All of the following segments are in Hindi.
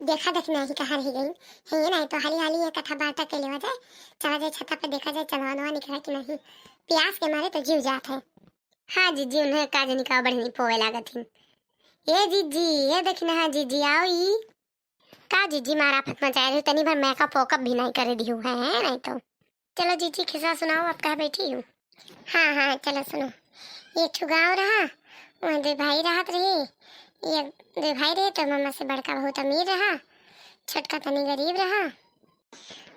देखा देख नहीं कहाँ रह गई है ये नहीं तो हाली हाली ये कथा बार्ता के ले जाए। चला जाए छत पे देखा जाए चलवानवा निकला कि नहीं। प्यास के मारे तो जीव जात है। हाँ जीजी उन्हें काज निकाह बढ़नी पोवे लागत थी। ये जीजी ये देखना हाँ जीजी आओ ई का जीजी मारा फत मचाए रही तनी भर मेकअप वोकअप भी नहीं करे दियो है नहीं तो। चलो जीजी खिस्सा सुनाओ आप कहाँ बैठी हूँ। हाँ हाँ चलो सुनो। ये ठु गाँव रहा वहाँ दो भाई राहत रहे। ये दो भाई रहे तो मामा से बड़का बहुत अमीर रहा छोटका तनी गरीब रहा।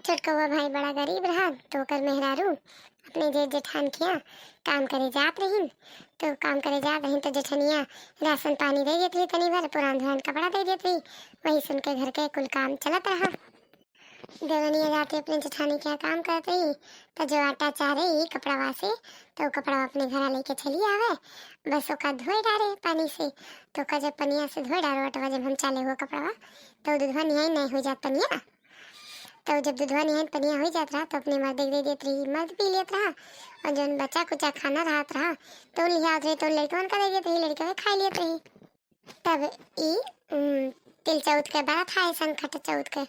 छोटका हुआ भाई बड़ा गरीब रहा तो कर मेहरारू अपने जेठ जेठान किया काम करे जात रही। तो काम करे जात रही तो जेठनिया राशन पानी दे देती तनी भर पुरान धुरान कपड़ा दे देती। वही सुन के घर के कुल काम चलत रहा। देवनिया जाते अपने जेठानी क्या काम करते ही तो जो आटा चाह रही कपड़ा से तो कपड़ा अपने घर लेके चली आवे। बस ओका धोए डारे पानी से तो का जब पनिया से धोए डारो अटवा जब हम चाले हुआ कपड़ा तो दूधवा नहीं नहीं हो जात पनिया। तो जब दूधवा नहीं पनिया हो जात रहा तो अपने मर्द दे देत रही मर्द पी लेत रहा। और जो बच्चा कुचा खाना रहत रहा तो लिहाज रहे तो लड़कन का दे देत रही लड़का खा लेत रही। तब ई तिल चौथ के बारात है संकट चौथ के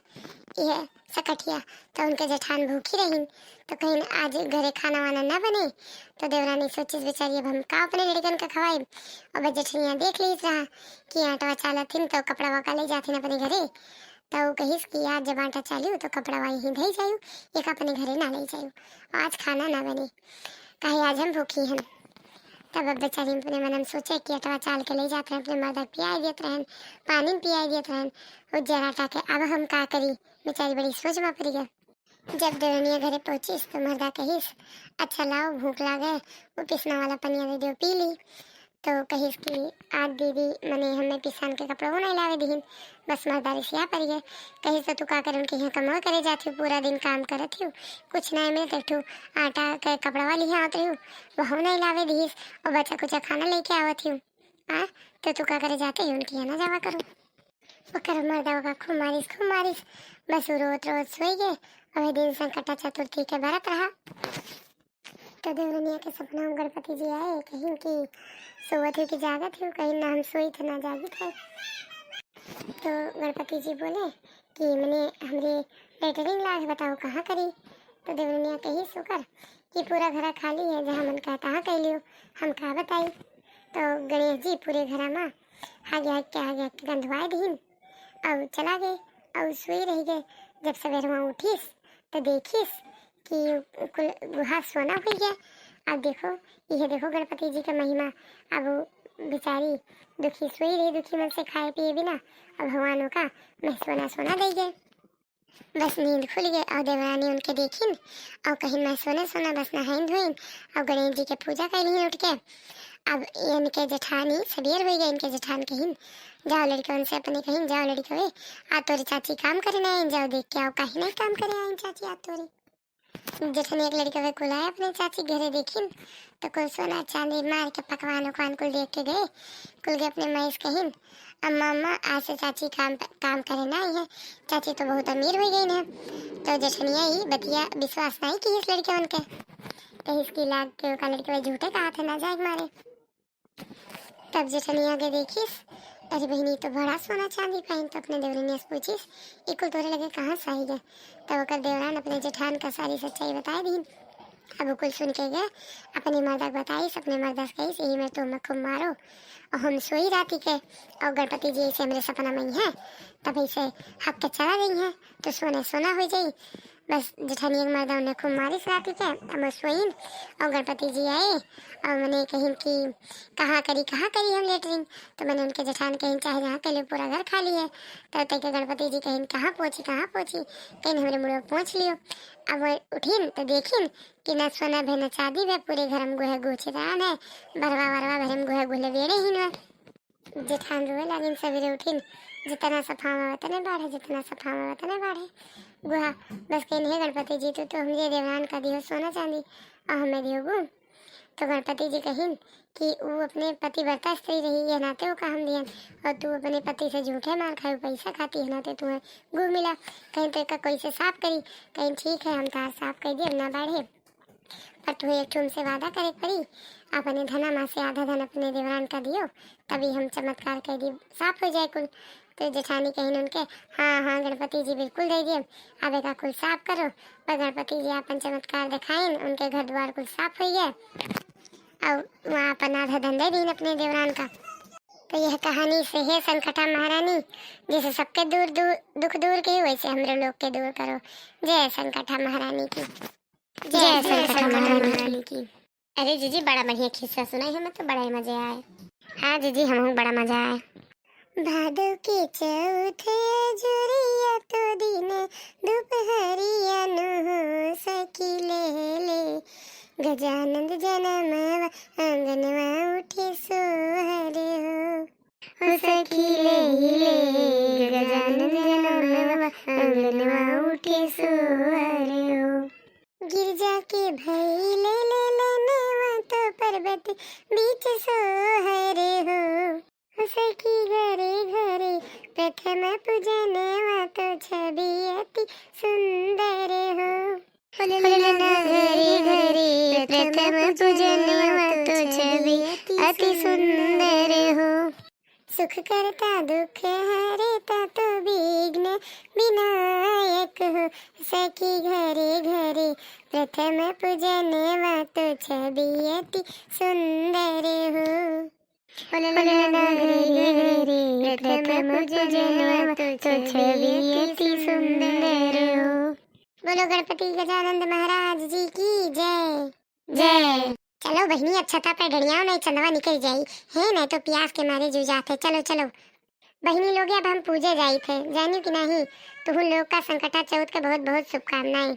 ये सकटिया तो उनके जेठान भूखी रही तो कहीं आज घरे खाना वाना न बने तो देवरानी सोची बेचारी अब हम का अपने लड़कन का खवाए। और जेठनिया देख ली रहा कि आटा चाला थी तो कपड़ा वका ले जाती अपने घरे तो वो कहिस कि आज जब आटा चालू तो कपड़ा वही धई जायू एक अपने घरे ना ले जायू आज खाना ना बने कहे आज हम भूखी हैं। तब अब बेचारी अपने मन में सोचे कि अटवा चाल के ले जाते हैं अपने मदर पियाई देते रहन पानी पियाई देते रहन उज्जर आटा के अब हम का करी बेचारी बड़ी सोच में पड़ गई। जब देवनिया घरे पहुंची तो मर्दा कहिस अच्छा लाओ भूख लागे वो पिसना वाला पनिया दे दो पी ली। तो कहिस कि आज दीदी मने हमें पिसान के कपड़ा नहीं लावे दीन बस मर्दा रिसिया पड़ गए। कहिस तो तू का कर उनके यहाँ कमा करे जाती हूँ पूरा दिन काम करत हूँ कुछ नहीं मिलते ठू आटा के कपड़ा वाली यहाँ आती हूँ वह नहीं लावे दीस और बच्चा कुचा खाना लेके आवत हूँ। हाँ तो तू का करे जाते ही उनके यहाँ ना जावा करूँ वो कर मर्दा होगा खूब मारिस बस रोज रोज सोई गए और दिन संकटा चतुर्थी के व्रत रहा। तो देवरनिया के सपना में गणपति जी आए कहीं कि सोवत हुई कि जागत हुई कहीं ना हम सोई थे ना जागत है। तो गणपति जी बोले कि मैंने हमरे लेटरिंग लाज बताओ कहाँ करी। तो देवरनिया कही सुकर कि पूरा घर खाली है जहाँ मन का तहाँ कह लियो हम कहा बताई। तो गणेश जी पूरे घर में आगे गंधवाए दीन और चला गए और सोई रह गए। जब सवेर वहाँ उठीस तो देखिस कि कुल गुहा सोना हो गया। अब देखो यह देखो गणपति जी का महिमा। अब बेचारी दुखी सोई रही दुखी मन से खाए पिए बिना अब भगवानों का मैं सोना सोना दे गए। बस नींद खुल गए और देवरानी उनके देखिन और कहीं मैं सोने सोना बस नहाइन धोइन और गणेश जी के पूजा कैली उठ के। अब इनके जेठानी सबेर हो गए इनके जेठान कहीं जाओ लड़के उनसे अपने कहीं जाओ लड़के वे आ तोरी चाची काम करे ना जाओ देख के आओ कहीं नहीं काम करे आइन चाची आ तोरी। जेठनी एक लड़के वे कुलाए अपने चाची घरे देखिन तो कुल सोना चांदी मार के पकवान उकवान कुल देख के गए कुल गए अपने महेश कहीं अम्मा अम्मा आज से चाची काम करे ना है चाची तो बहुत अमीर हो गई ना। तो जेठनिया ही बतिया विश्वास नहीं की इस लड़के उनके तो इसकी लाग के का लड़के वे झूठे कहा थे ना जाए मारे। तब जेठनिया के देखिस अरे बहनी तो बड़ा सोना चांदी पहन तो अपने देवरानी से पूछिस इकुल तोरे लगे कहाँ से आई गए। तब ओकर देवरान अपने जेठान का सारी सच्चाई बताए दीन। अब कुल सुन के गए अपने मर्दा बताई अपने मर्दा से कही सही में तुम खूब मारो और हम सोई राती के और गणपति जी ऐसे हमारे सपना में ही है तब ऐसे हक के चला गई है तो सोना सोना हो जाई। बस जेठानी एक मर्दा उन्हें खूब मारिस राती के अब सोइन और गणपति जी आए और मैंने कहीं कि कहाँ करी हम लेटरिंग तो मैंने उनके जेठान कहीं चाहे जहाँ के लिए पूरा घर खाली है। तब तक के गणपति जी कहीं कहाँ पहुँची कहीं हमारे मुड़े पहुँच लियो। अब उठिन तो देखिन कि न सोना भे न चांदी भे पूरे घर में गुहे गुछे दान है बरवा वरवा भरे में गुहे गुले बेड़े ही न। जेठान रोए लागिन सवेरे उठिन जितना सफा में वतने बढ़े जितना सफा में वतने बढ़े गुहा बस कहीं गणपति जी तो हमरे देवरान का दियो सोना चांदी और हमें दियो गु। तो गणपति जी कहिन कि वो अपने पति व्रता स्त्री रही है नाते वो काम दियन और तू अपने पति से झूठे मार खाए पैसा खाती है नाते तुम्हें गु मिला कहीं तो एक कोई से साफ करी कहीं ठीक है हम तार साफ कर दिए ना बढ़े पर तू एक ठुम से वादा करे पड़ी अपने धना माँ से आधा धन अपने देवरान का दियो तभी हम चमत्कार कर दी साफ हो जाए कुल। तो जेठानी कहीं उनके, हाँ हाँ गणपति जी बिल्कुल दे दिए, अब एक कुल साफ करो। पर गणपति जी अपन चमत्कार दिखाइन, उनके घर द्वार कुल साफ हो गया और वहाँ अपन आधा धंधे दीन अपने देवरान का। तो यह कहानी से है संकटा महारानी, जैसे सबके दूर दूर दुख दूर की वैसे हमरे लोग के दूर करो। जय संकटा महारानी की, जय संकटा महारानी की। अरे जीजी बड़ा बढ़िया किस्सा सुनाई, हमें तो बड़ा ही मजे आए। हाँ जीजी हमें बड़ा मजा आया। भादव के चौथे जुरिया तो दिन दोपहरिया नु सखी ले गजानंद जनमवा आंगनवा उठे सोहरे हो सखी ले गजानंद जनमवा आंगनवा उठे सोहरे हो। गिरजा के भई ले नवा तो पर्वत बीच सोहरे हो सखी घरे घरे प्रथम पूजनवा तो छवि अति सुंदर हो। घरे घरे प्रथम पूजनवा तो छवि अति सुंदर हो। सुख करता दुख हरता तो विघ्न विनायक हो सखी घरे घरे प्रथम पूजनवा तो छवि अति सुंदर हो। बोलो गणपति गजानंद महाराज जी की जय जय। चलो बहनी अब छता पे डड़ियाओ नहीं चंदवा निकल जाई है, नहीं तो प्यास के मारे जू जाते। चलो चलो बहनी लोग अब हम पूजे जाई थे, जानी कि नहीं। तो लोग का संकटा चौथ के बहुत बहुत शुभकामनाएं।